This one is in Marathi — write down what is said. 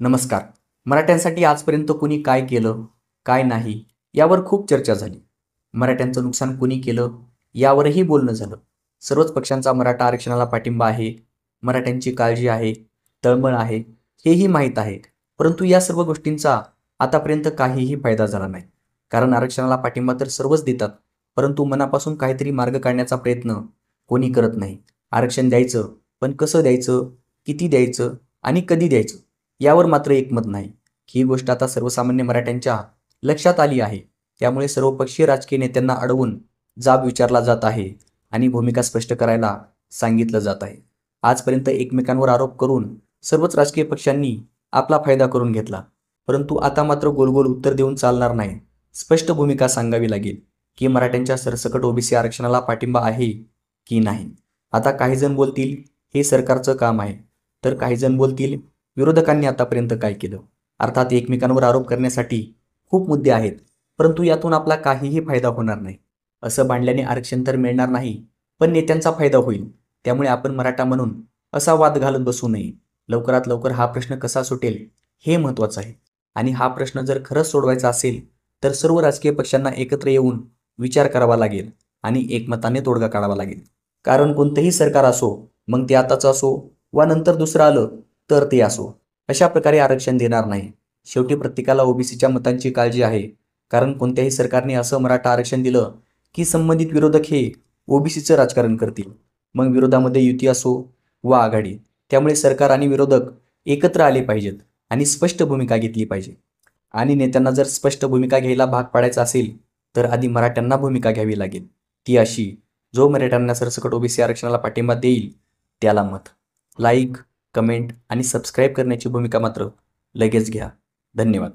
नमस्कार. मराठ्यांसाठी आजपर्यंत कुणी काय केलं, काय नाही यावर खूप चर्चा झाली. मराठ्यांचं नुकसान कुणी केलं यावरही बोलणं झालं. सर्वच पक्षांचा मराठा आरक्षणाला पाठिंबा आहे, मराठ्यांची काळजी आहे, तळमळ आहे, हेही माहीत आहे. परंतु या सर्व गोष्टींचा आतापर्यंत काहीही फायदा झाला नाही. कारण आरक्षणाला पाठिंबा तर सर्वच देतात, परंतु मनापासून काहीतरी मार्ग काढण्याचा प्रयत्न कोणी करत नाही. आरक्षण द्यायचं, पण कसं द्यायचं, किती द्यायचं आणि कधी द्यायचं यावर मात्र एकमत नाही. ही गोष्ट आता सर्वसामान्य मराठ्यांच्या लक्षात आली आहे. त्यामुळे सर्वपक्षीय राजकीय नेत्यांना अडवून जाब विचारला जात आहे आणि भूमिका स्पष्ट करायला सांगितलं जात आहे. आजपर्यंत एकमेकांवर आरोप करून सर्वच राजकीय पक्षांनी आपला फायदा करून घेतला. परंतु आता मात्र गोलगोल उत्तर देऊन चालणार नाही. स्पष्ट भूमिका सांगावी लागेल की मराठ्यांच्या सरसकट ओबीसी आरक्षणाला पाठिंबा आहे की नाही. आता काही जण बोलतील हे सरकारचं काम आहे, तर काही जण बोलतील विरोधकांनी आतापर्यंत काय केलं. अर्थात एकमेकांवर आरोप करण्यासाठी खूप मुद्दे आहेत, परंतु यातून आपला काहीही फायदा होणार नाही. असं मांडल्याने आरक्षण तर मिळणार नाही, पण नेत्यांचा फायदा होईल. त्यामुळे आपण मराठा म्हणून असा वाद घालत बसू नये. लवकरात लवकर हा प्रश्न कसा सुटेल हे महत्त्वाचं आहे. आणि हा प्रश्न जर खरंच सोडवायचा असेल तर सर्व राजकीय पक्षांना एकत्र येऊन विचार करावा लागेल आणि एकमताने तोडगा काढावा लागेल. कारण कोणतंही सरकार असो, मग ते आताचं असो वा नंतर दुसरं आलं तर ते असो, अशा प्रकारे आरक्षण देणार नाही. शेवटी प्रत्येकाला ओबीसीच्या मतांची काळजी आहे. कारण कोणत्याही सरकारने असं मराठा आरक्षण दिलं की संबंधित विरोधक हे ओबीसीचं राजकारण करतील. मग विरोधामध्ये युती असो वा आघाडी. त्यामुळे सरकार आणि विरोधक एकत्र आले पाहिजेत आणि स्पष्ट भूमिका घेतली पाहिजे. आणि नेत्यांना जर स्पष्ट भूमिका घ्यायला भाग पाडायचं असेल तर आधी मराठ्यांना भूमिका घ्यावी लागेल. ती अशी, जो मराठ्यांना सरसकट ओबीसी आरक्षणाला पाठिंबा देईल त्याला मत. लाईक, कमेंट आणि सबस्क्राईब करण्याची भूमिका मात्र लगेच घ्या. धन्यवाद.